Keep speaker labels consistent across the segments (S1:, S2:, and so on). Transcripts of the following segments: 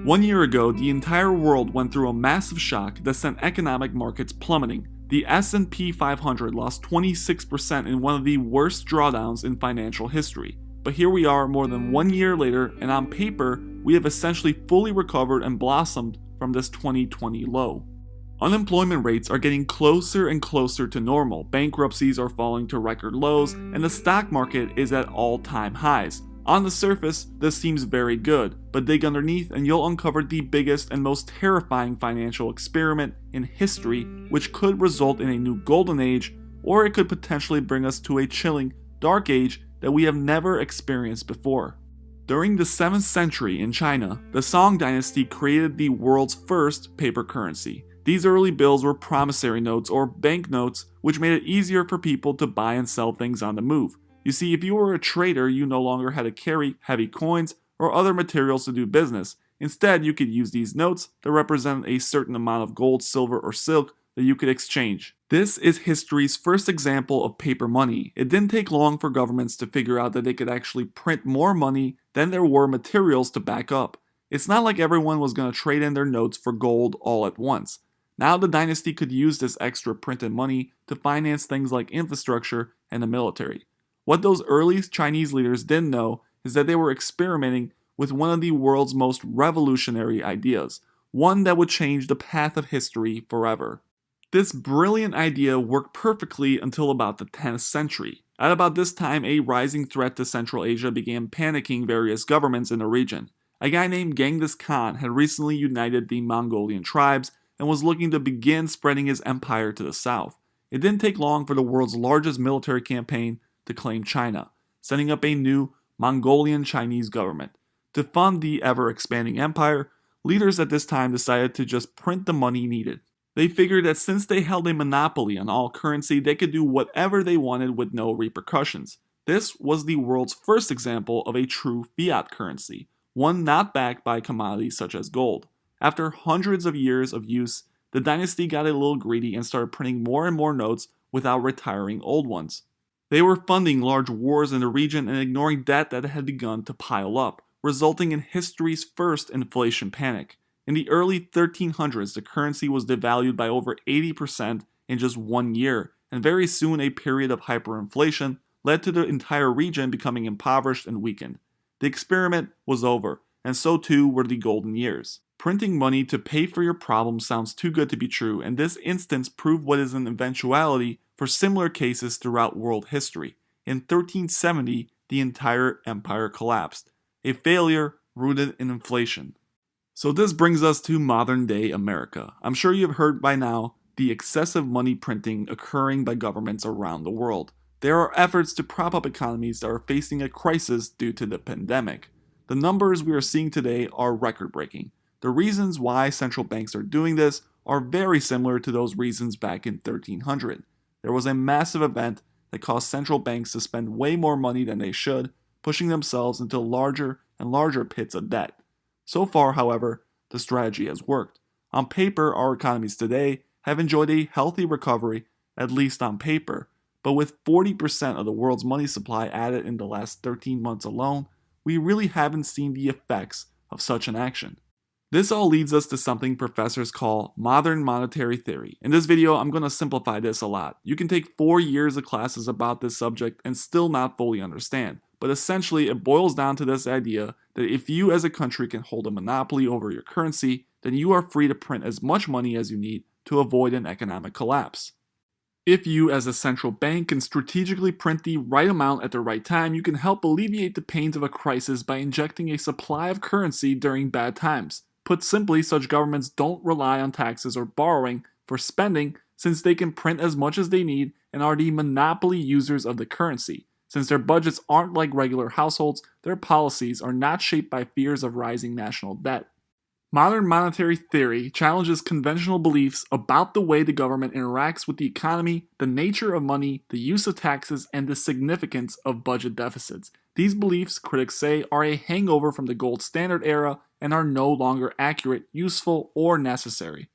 S1: 1 year ago, the entire world went through a massive shock that sent economic markets plummeting. The S&P 500 lost 26% in one of the worst drawdowns in financial history. But here we are more than 1 year later, and on paper, we have essentially fully recovered and blossomed from this 2020 low. Unemployment rates are getting closer and closer to normal, bankruptcies are falling to record lows, and the stock market is at all-time highs. On the surface, this seems very good, but dig underneath and you'll uncover the biggest and most terrifying financial experiment in history, which could result in a new golden age, or it could potentially bring us to a chilling, dark age that we have never experienced before. During the 7th century in China, the Song dynasty created the world's first paper currency. These early bills were promissory notes or banknotes, which made it easier for people to buy and sell things on the move. You see, if you were a trader, you no longer had to carry heavy coins or other materials to do business. Instead, you could use these notes that represent a certain amount of gold, silver, or silk that you could exchange. This is history's first example of paper money. It didn't take long for governments to figure out that they could actually print more money than there were materials to back up. It's not like everyone was going to trade in their notes for gold all at once. Now the dynasty could use this extra printed money to finance things like infrastructure and the military. What those early Chinese leaders didn't know is that they were experimenting with one of the world's most revolutionary ideas, one that would change the path of history forever. This brilliant idea worked perfectly until about the 10th century. At about this time, a rising threat to Central Asia began panicking various governments in the region. A guy named Genghis Khan had recently united the Mongolian tribes and was looking to begin spreading his empire to the south. It didn't take long for the world's largest military campaign to claim China, setting up a new Mongolian Chinese government. To fund the ever-expanding empire, leaders at this time decided to just print the money needed. They figured that since they held a monopoly on all currency, they could do whatever they wanted with no repercussions. This was the world's first example of a true fiat currency, one not backed by commodities such as gold. After hundreds of years of use, the dynasty got a little greedy and started printing more and more notes without retiring old ones. They were funding large wars in the region and ignoring debt that had begun to pile up, resulting in history's first inflation panic. In the early 1300s, the currency was devalued by over 80% in just 1 year, and very soon a period of hyperinflation led to the entire region becoming impoverished and weakened. The experiment was over, and so too were the golden years. Printing money to pay for your problems sounds too good to be true, and this instance proved what is an eventuality for similar cases throughout world history. In 1370, the entire empire collapsed, a failure rooted in inflation. So this brings us to modern-day America. I'm sure you've heard by now the excessive money printing occurring by governments around the world. There are efforts to prop up economies that are facing a crisis due to the pandemic. The numbers we are seeing today are record-breaking. The reasons why central banks are doing this are very similar to those reasons back in 1300. There was a massive event that caused central banks to spend way more money than they should, pushing themselves into larger and larger pits of debt. So far, however, the strategy has worked. On paper, our economies today have enjoyed a healthy recovery, at least on paper, but with 40% of the world's money supply added in the last 13 months alone, we really haven't seen the effects of such an action. This all leads us to something professors call modern monetary theory. In this video, I'm going to simplify this a lot. You can take 4 years of classes about this subject and still not fully understand. But essentially, it boils down to this idea that if you as a country can hold a monopoly over your currency, then you are free to print as much money as you need to avoid an economic collapse. If you as a central bank can strategically print the right amount at the right time, you can help alleviate the pains of a crisis by injecting a supply of currency during bad times. Put simply, such governments don't rely on taxes or borrowing for spending since they can print as much as they need and are the monopoly users of the currency. Since their budgets aren't like regular households, their policies are not shaped by fears of rising national debt. Modern monetary theory challenges conventional beliefs about the way the government interacts with the economy, the nature of money, the use of taxes, and the significance of budget deficits. These beliefs, critics say, are a hangover from the gold standard era and are no longer accurate, useful, or necessary.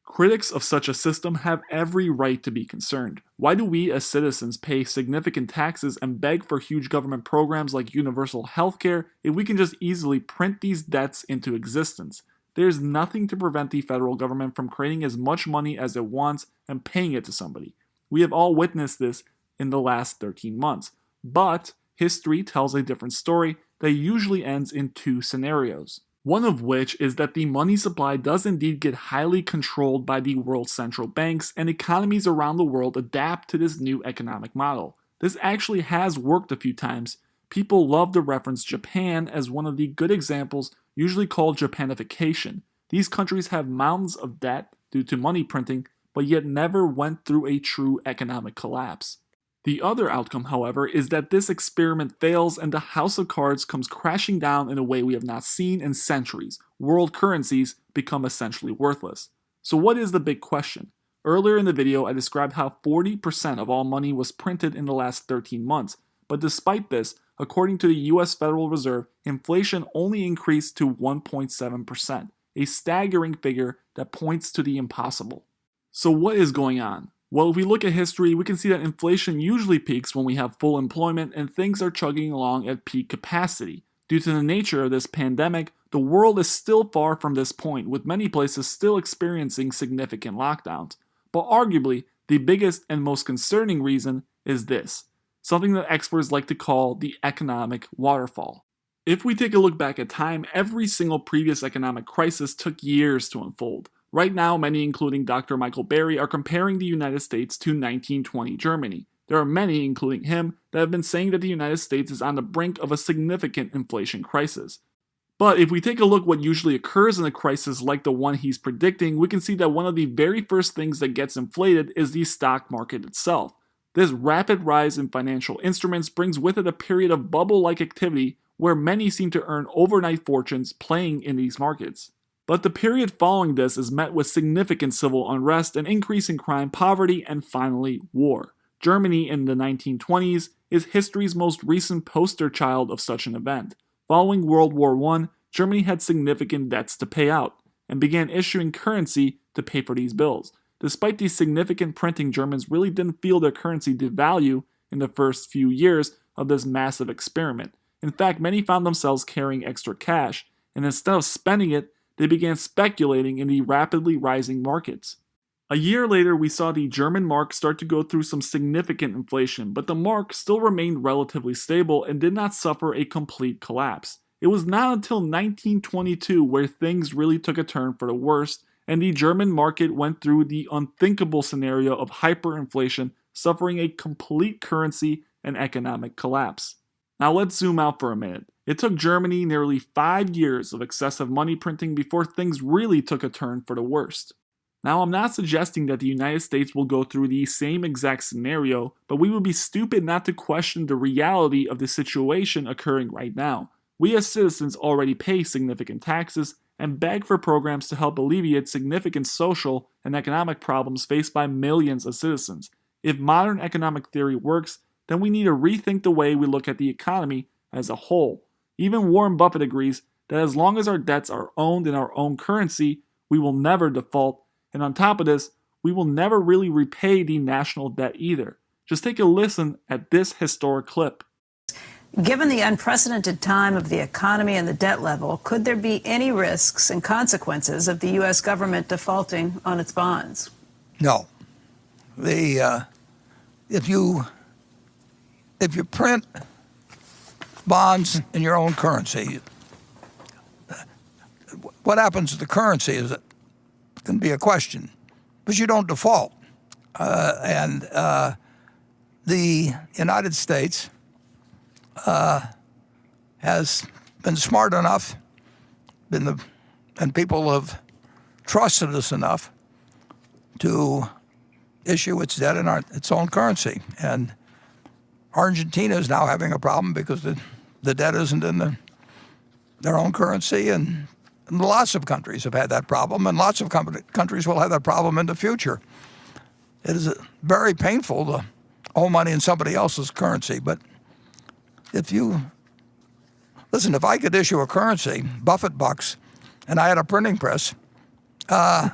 S1: Critics of such a system have every right to be concerned. Why do we as citizens pay significant taxes and beg for huge government programs like universal healthcare if we can just easily print these debts into existence? There's nothing to prevent the federal government from creating as much money as it wants and paying it to somebody. We have all witnessed this in the last 13 months. But history tells a different story that usually ends in two scenarios. One of which is that the money supply does indeed get highly controlled by the world's central banks, and economies around the world adapt to this new economic model. This actually has worked a few times. People love to reference Japan as one of the good examples, usually called Japanification. These countries have mountains of debt due to money printing, but yet never went through a true economic collapse. The other outcome, however, is that this experiment fails and the house of cards comes crashing down in a way we have not seen in centuries. World currencies become essentially worthless. So what is the big question? Earlier in the video, I described how 40% of all money was printed in the last 13 months. But despite this, according to the US Federal Reserve, inflation only increased to 1.7%, a staggering figure that points to the impossible. So what is going on? Well, if we look at history, we can see that inflation usually peaks when we have full employment and things are chugging along at peak capacity. Due to the nature of this pandemic, the world is still far from this point, with many places still experiencing significant lockdowns. But arguably, the biggest and most concerning reason is this, something that experts like to call the economic waterfall. If we take a look back at time, every single previous economic crisis took years to unfold. Right now, many, including Dr. Michael Berry, are comparing the United States to 1920 Germany. There are many, including him, that have been saying that the United States is on the brink of a significant inflation crisis. But if we take a look what usually occurs in a crisis like the one he's predicting, we can see that one of the very first things that gets inflated is the stock market itself. This rapid rise in financial instruments brings with it a period of bubble-like activity where many seem to earn overnight fortunes playing in these markets. But the period following this is met with significant civil unrest, an increase in crime, poverty, and finally, war. Germany in the 1920s is history's most recent poster child of such an event. Following World War I, Germany had significant debts to pay out, and began issuing currency to pay for these bills. Despite these significant printing, Germans really didn't feel their currency devalue in the first few years of this massive experiment. In fact, many found themselves carrying extra cash, and instead of spending it, they began speculating in the rapidly rising markets. A year later, we saw the German mark start to go through some significant inflation, but the mark still remained relatively stable and did not suffer a complete collapse. It was not until 1922 where things really took a turn for the worst, and the German market went through the unthinkable scenario of hyperinflation, suffering a complete currency and economic collapse. Now let's zoom out for a minute. It took Germany nearly 5 years of excessive money printing before things really took a turn for the worst. Now, I'm not suggesting that the United States will go through the same exact scenario, but we would be stupid not to question the reality of the situation occurring right now. We as citizens already pay significant taxes and beg for programs to help alleviate significant social and economic problems faced by millions of citizens. If modern economic theory works, then we need to rethink the way we look at the economy as a whole. Even Warren Buffett agrees that as long as our debts are owned in our own currency, we will never default, and on top of this, we will never really repay the national debt either. Just take a listen at this historic clip.
S2: Given the unprecedented time of the economy and the debt level, could there be any risks and consequences of the U.S. government defaulting on its bonds?
S3: No. If you print bonds in your own currency, what happens to the currency is it can be a question, but you don't default. And the United States has been smart enough, and people have trusted us enough to issue its debt in its own currency. And Argentina is now having a problem because the debt isn't in their own currency, and lots of countries have had that problem, and lots of countries will have that problem in the future. It is very painful to owe money in somebody else's currency, but if I could issue a currency, Buffett bucks, and I had a printing press, and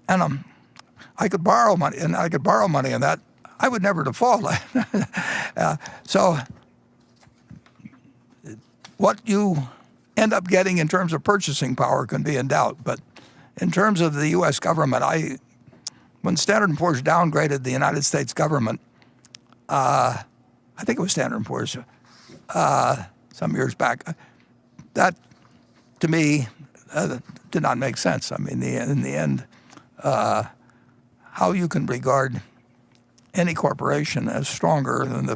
S3: I could borrow money, and in that, I would never default. So what you end up getting in terms of purchasing power can be in doubt. But in terms of the U.S. government, when Standard & Poor's downgraded the United States government, I think it was Standard & Poor's some years back, that to me did not make sense. I mean, in the end, how you can regard any corporation as stronger than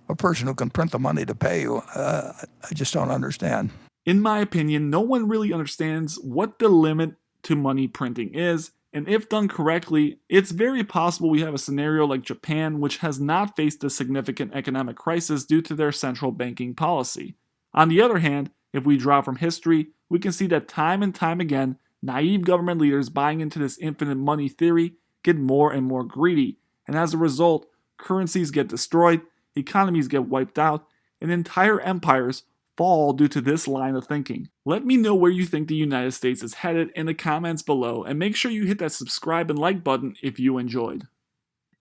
S3: a person who can print the money to pay you, I just don't understand.
S1: In my opinion, no one really understands what the limit to money printing is, and if done correctly, it's very possible we have a scenario like Japan, which has not faced a significant economic crisis due to their central banking policy. On the other hand, if we draw from history, we can see that time and time again, naive government leaders buying into this infinite money theory get more and more greedy, and as a result, currencies get destroyed, economies get wiped out, and entire empires fall due to this line of thinking. Let me know where you think the United States is headed in the comments below, and make sure you hit that subscribe and like button if you enjoyed.